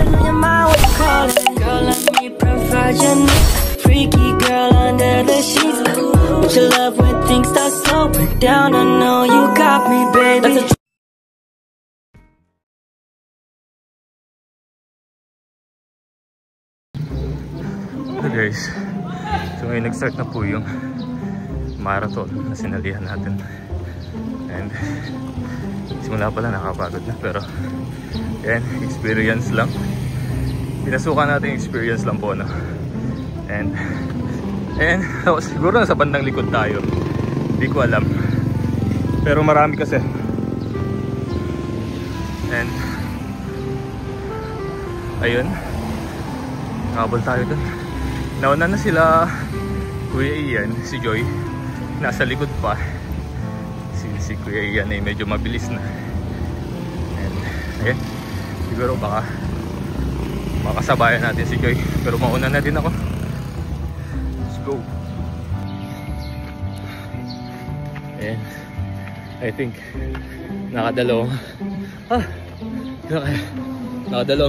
in your mind, what you call it? Girl, let me provide your needs. Freaky girl under the sheets. But your love when things start slowing down. I know you got me, baby. So guys, so ngayon nag-start na po yung marathon na sinalihan natin. And simula pala nakapagod na, pero yan, experience lang. Pinasukan natin experience lang po, no? And siguro nasa bandang likod tayo, hindi ko alam, pero marami kasi. And ayun, nakabol tayo dun. Nauna na sila Kuya Ian, si Joy nasa likod pa. Si Kuya Ian ay medyo mabilis na. And ayan, siguro baka makasabayan natin si Joy, pero mauna na din ako. Let's go. And I think nakadalawang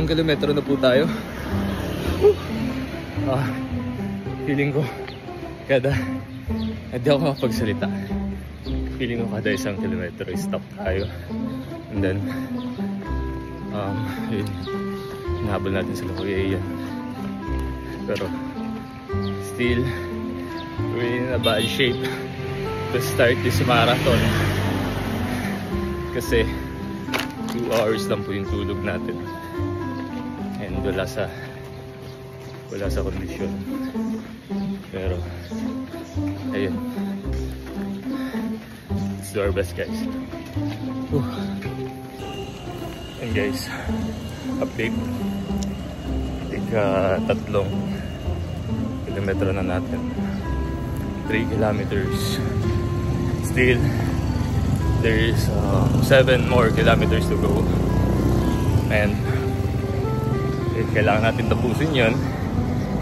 kilometro na po tayo. Feeling ko kada hindi ako makapagsalita. Feeling ko kada isang kilometro stop tayo. And then yun, nahabol natin sa Kuya Ian. Pero still we're in a bad shape to start this marathon, kasi 2 hours lang po yung tulog natin. And wala sa kondisyon. Pero ayun, let's do our best, guys. And guys, update, tatlong kilometro na natin, 3 kilometers. Still there is 7 more kilometers to go, and kailangan natin tapusin yun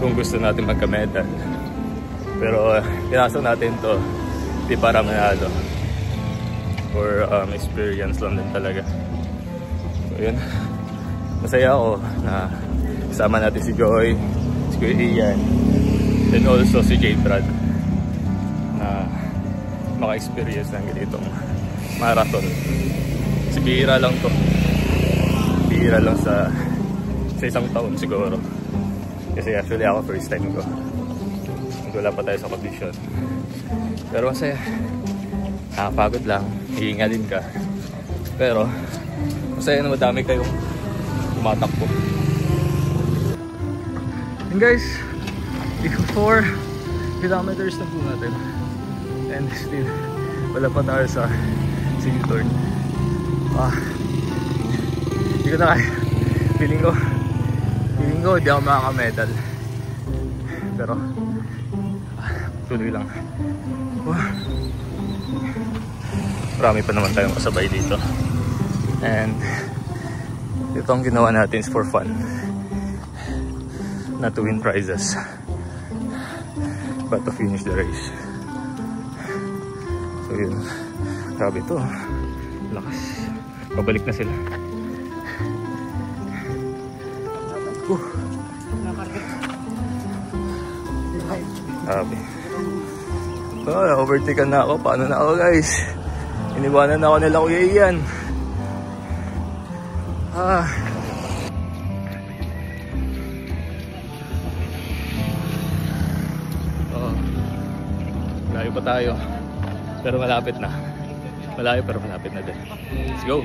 kung gusto natin magka-medal. Pero pinasok natin to di para manalo, for experience lang din talaga. So yun, masaya ako na kasama natin si Joy, si Kuya Ian, and also si J. Brad, na maka-experience ng ganitong marathon. Kasi bihira lang to, bihira lang sa isang taon siguro. Kasi actually ako first time ko, wala pa tayo sa kondisyon. Pero masaya, nakapagod lang, hihingalin ka, pero masaya na madami kayong tumatakbo. And guys, 4 kilometers na po natin, and still wala pa tayo sa U-turn. Hindi ko na kaya. Feeling ko hindi ako makaka-medal, pero tuloy lang. Marami pa naman tayong kasabay dito, and ito ang ginawa natin is for fun, not to win prizes but to finish the race. So yun, grabe ito, lakas. Pabalik na sila. Grabe. Overtaken na ako. Paano na ako, guys? Iniwanan na ako nila Kuya Ian. Layo pa tayo, pero malapit na. Malayo pero malapit na din. Let's go.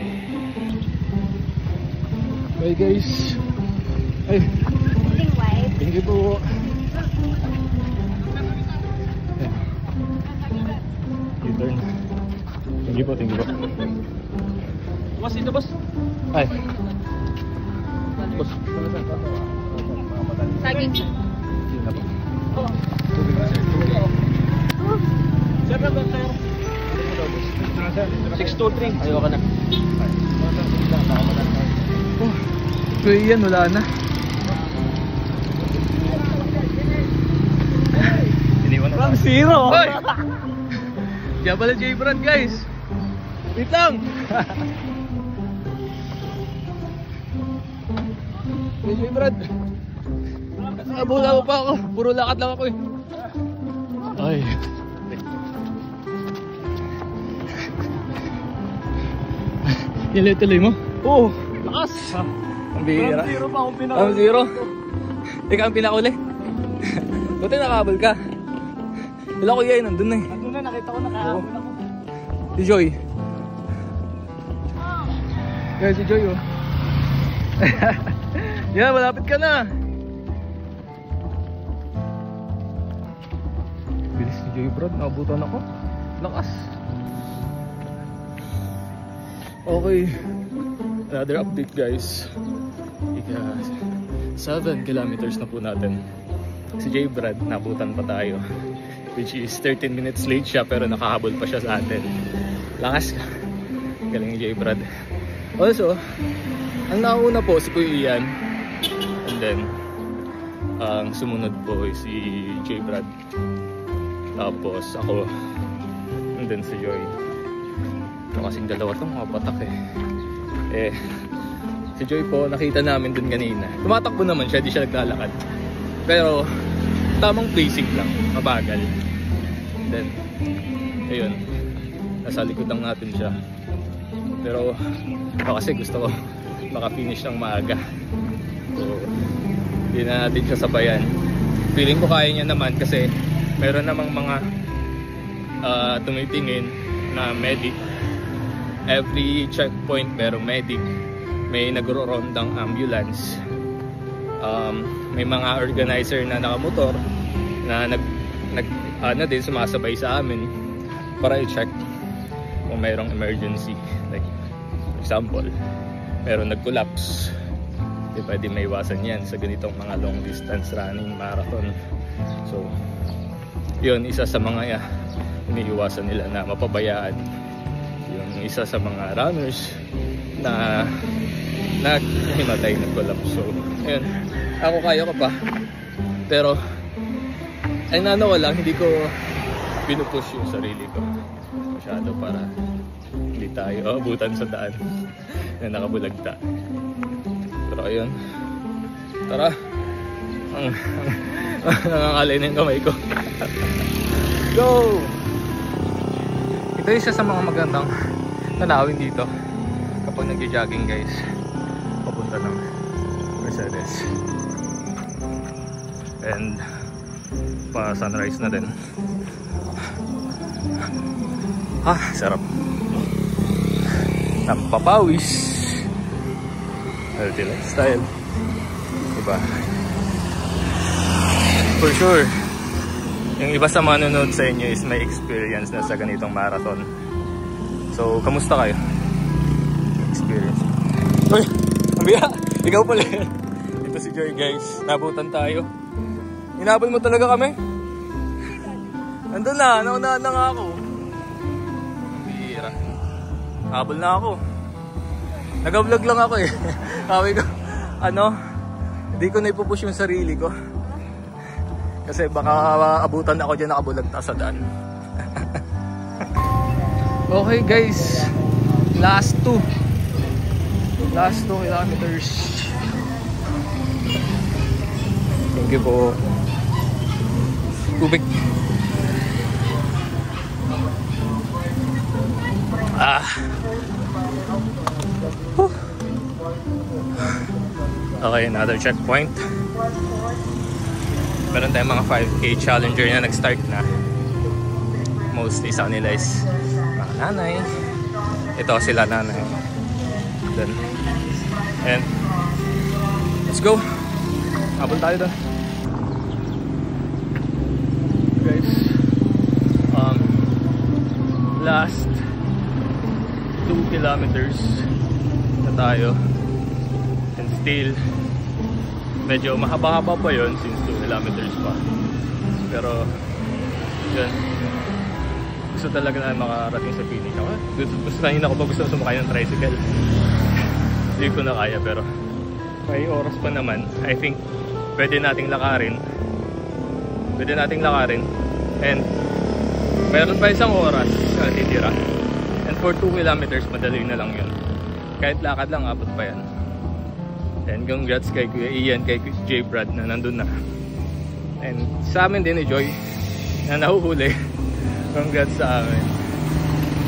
Bye, guys. Ay, thank you po. U-turn. Thank you po, thank you po. Boss, dito boss. Ay. Boss. Saging. Yun na po. Oo. Sir, nandun tayo. 623. Ayaw ka na. Kuya Ian, wala na. From 0. Hoy! Kaya pala J. Brad, guys. Wait lang. Hey Brad. Abula pa ako. Puro lakad lang ako eh. Ay. Tuloy mo? Oo. Lakas. Ang bihira. Zero pa akong pinakuli. Zero? Ikaw ang pinakuli? Buti nakahabol ka. Wala ko yun, nandun na eh. Nandun na, nakita ko nakahabol ako. Si Joy. Yan si Joy oh. Yan, malapit ka na. Bilis si Joy Brad, nakabutan ako. Lakas. Okay. Another update guys. 7 kilometers na po natin. Si J Brad, nabutan pa tayo. Which is 13 minutes late siya pero nakahabol pa siya sa atin. Lakas ka. Galing ni J Brad. Also, ang nauna po si Kuya Ian. And then, ang sumunod po ay si J Brad. Tapos ako. And then si Joy. Ito kasing dalawa itong mga patak eh. Si Joy po, nakita namin dun kanina. Tumatakbo naman siya, di siya naglalakad. Pero, tamang pacing lang, mabagal. And then, ayun, nasa likod lang natin siya. Pero, kasi gusto ko maka-finish ng maaga. So, hindi na natin siya sabayan. Feeling ko kaya niya naman kasi meron namang mga tumitingin na medic. Every checkpoint merong medic. May nagro-rondang ambulance. May mga organizer na nakamotor na ano din sumasabay sa amin para i-check kung mayroong emergency. Like for example, meron nag-collapse. Di pwede may iwasan yan sa ganitong mga long distance running marathon. So, yun isa sa mga iniiwasan nila na mapabayaan. Yung isa sa mga runners na naghimatay, nag-collapse. So, ayun. Ako kaya ko pa. Pero, ay nano ko lang, hindi ko pinupush yung sarili ko masyado para hindi tayo abutan sa daan na nakabulagta. Pero ayun. Tara. Nangangalay na yung kamay ko. Go! Ito isa sa mga magandang tanawin dito kapag nag-jogging guys. Papunta ng Mercedes. And pa sunrise na din. Sarap. Nampapawis. Healthy lifestyle. Diba? For sure, yung iba sa manonood sa inyo is may experience na sa ganitong marathon. So, kamusta kayo? Experience. Uy! Ambiya! Ikaw pala yan. Ito si Joy guys. Nabutan tayo. Hinabol mo talaga kami? Nandun na. Naunahan na nga ako. Bihira. Habol na ako. Nag-vlog lang ako eh. Sabi ko, hindi ko na ipupush yung sarili ko. Kasi baka abutan ako dyan nakabulagta sa daan. Okay guys. Last 2 kilometers. Thank you po. Tubig. Okay, another checkpoint. Meron tayong mga 5K challenger na nag-start na. Mostly sa kanila is mga nanay. Ito sila nanay. Then, and let's go. Habol tayo doon. Guys, last 2 kilometers na tayo. And still, medyo mahaba-haba pa yun since 2 kilometers pa. Pero, yun. Gusto talaga na makarating sa finish. Gusto kanina ko pa gusto sumakay ng tricycle. Hindi ko na kaya pero may oras pa naman. I think pwede nating lakarin. And mayroon pa isang oras na titira. And for 2 kilometers madali na lang yun. Kahit lakad lang abot pa yan. And congrats kay Kuya Ian, kay J. Brad na nandun na. And sa amin din ni Joy na nahuhuli. Congrats sa amin.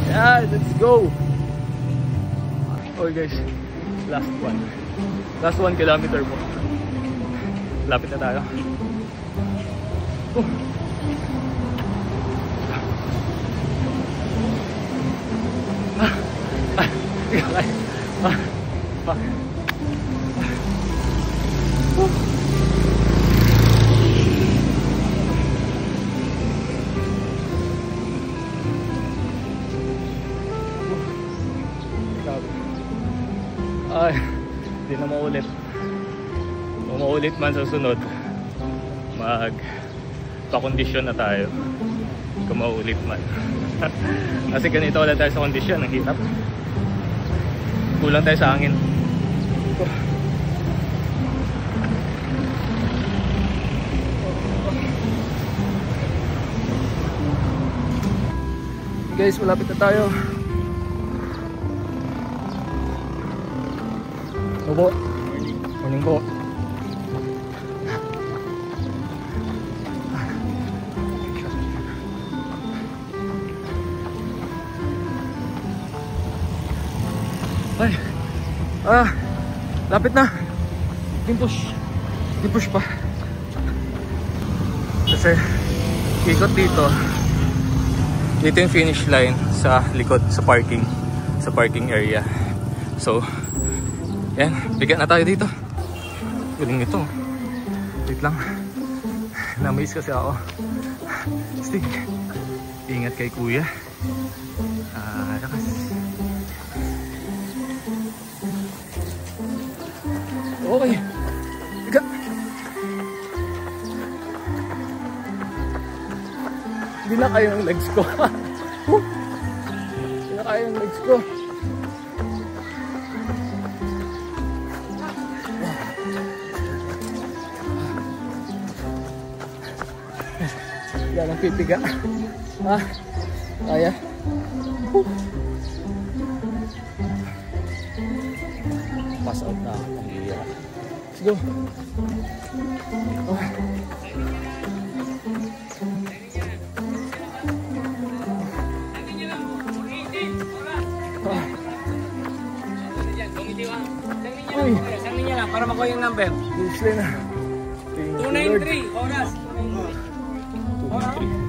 Yeah, let's go! Okay guys, last 1 kilometer po. Lapit na tayo. Fuck. Ay, hindi na maulit. Kung maulit man sa sunod, magpa-kondisyon na tayo. Kung maulit man. Kasi ganito wala tayo sa kondisyon, ang hirap. Kulang tayo sa hangin. Guys, malapit na tayo. Opo. Morning po. Ay. Lapit na. Di-push pa. Kasi ikot dito. Dito yung finish line sa likod, sa parking area. So, yan, bigat na tayo dito. Galing nito. Wait lang. Na-amaze kasi ako. Stig. Ingat kay kuya. Lakas. Okay. Bigat. Hindi na kaya yung legs ko. Hindi na kaya yung legs ko. Yan ang pipiga. Kaya. Pass out na. Let's go. Sangin niya lang para makuha yung number. Usually na. 293 oras. 293.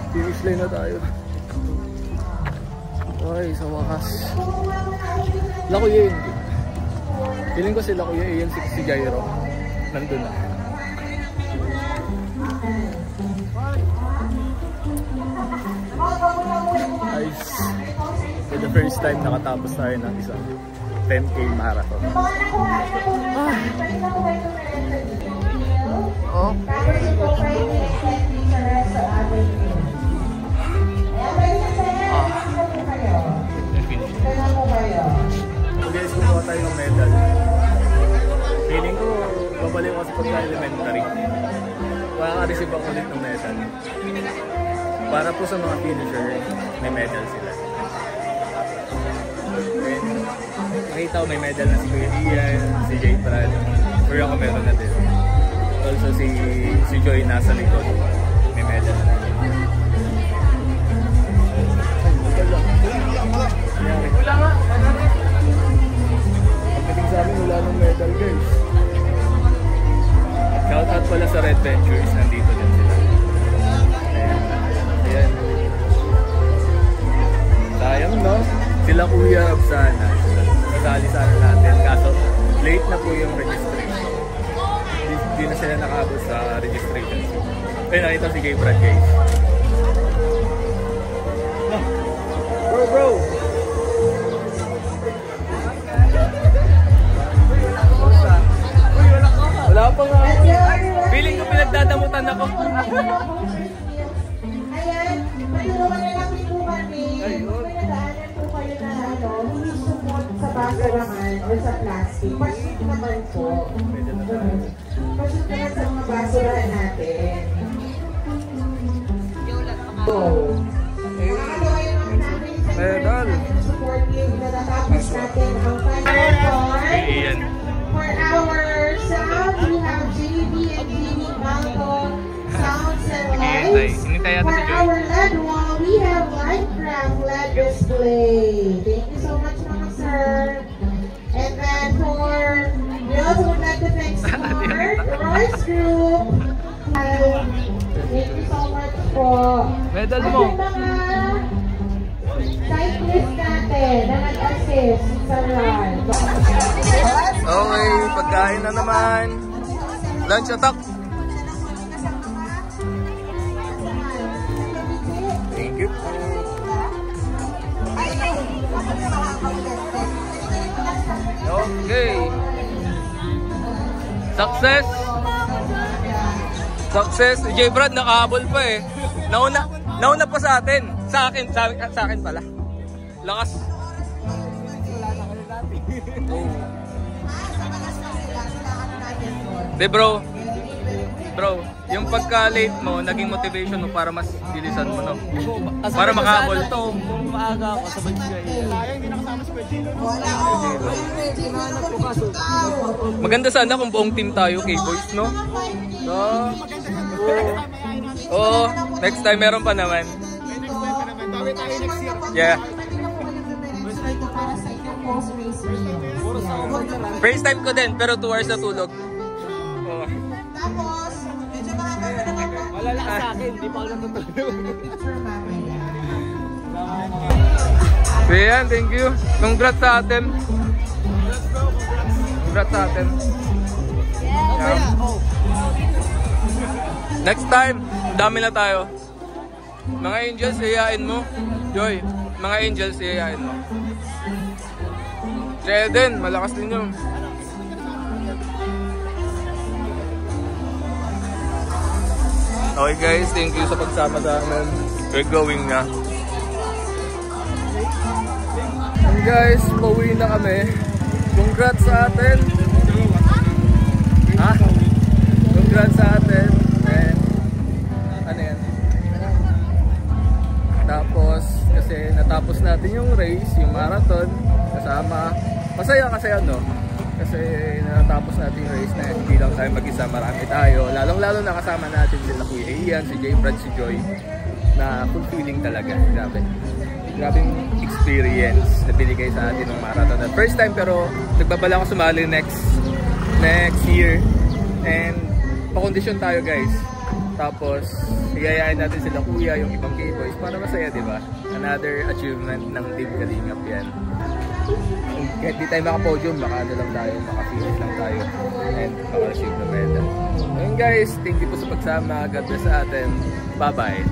Finish line na tayo. Ay, sa wakas. Lakuya yun. Feeling ko sila Kuya Ian, si Jairo. Nandun na. Nice. For the first time nakatapos tayo ng isang 10K marathon. Oh. So guys, kumuha tayo ng medal. Feeling ko babalik ako sa pagka-elementary. Makaka-receive ako ulit ng medal. Para po sa mga finisher, may medal sila. And nakita ko may medal na si Kuya Ian, si J. Brad. Pero ako meron na din. Also si Joy nasa likod. May medal na din. Wala nga! Pagdating sa amin, wala nang medal guys. Shout out pala sa Red Ventures, nandito din sila. Ayan. Sayang no? Sila Kuya sana. Kasali sana natin. Kaso late na po yung registration. Hindi na sila nakaabot sa registration. Ayun, nakita si Kay Brad guys. Bro! Wala pa nga. Feeling ko pinagdadamutan ako. Ayan, matulungan na lang po kami. Kung may nadaanan po kayo na hindi sumot sa basurahan o sa plastic, pasok naman po. Pasok naman sa mga basurahan natin. Medal. Supportive na natapos natin ang final part. For our sound, we have JB and JB Malcolm, sounds and lights. For our LED wall, we have Lightcraft LED display. Thank you so much, mga sir. And then for, we also would like to thank Smart, Royce Group. Thank you so much po. Medal mo. Cyclist natin na nag-assist sa ride. Okay, pagkain na naman. Lunch attack. Thank you. Okay. Success. Success. J. Brad nakahabol pa eh. Nauna pa sa atin. Sa akin pala. Lakas. De bro, yung pagka-late mo, naging motivation mo para mas bilisan mo, no? Para makahabol. Kung maaga ako sa bagay. Hindi nakasama si Pwede. Maganda sana kung buong team tayo, K-Boys, no? So, oo, next time meron pa naman. Bawi tayo next year. Yeah. First time ko din, pero 2 hours na tulog. Oh. Tapos, medyo mahaba na naman. Wala lang sa akin, hindi pa ako natutulog. So yan, thank you. Congrats sa atin. Congrats sa atin. Yeah. Next time, dami na tayo. Mga angels, iyayain mo. Joy, mga angels, iyayain mo. Jeden, malakas din yun. Okay guys, thank you sa pagsama sa amin. We're going na. And guys, pauwi na kami. Congrats sa atin. Ha? Congrats sa atin. And, ano yan? Tapos, kasi natapos natin yung race, yung marathon. Kasama. Masaya kasi ano. Kasi natapos natin yung race na hindi lang tayo mag-isa, marami tayo. Lalong-lalo na kasama natin sila Kuya Ian, si J. Brad, si Joy. Na fulfilling talaga. Grabe. Grabing experience na binigay sa atin ng marathon. At first time pero nagbabala ako sumali next year. And pakondisyon tayo guys. Tapos hiyayain natin sila Kuya, yung ibang K-Boys para masaya, diba? Another achievement ng Team Kalingap yan. Kahit di tayo maka-podium, baka ano lang tayo, maka-finish lang tayo and maka-receive the medal. Ayun guys, thank you po sa pagsama. God bless sa atin. Bye-bye.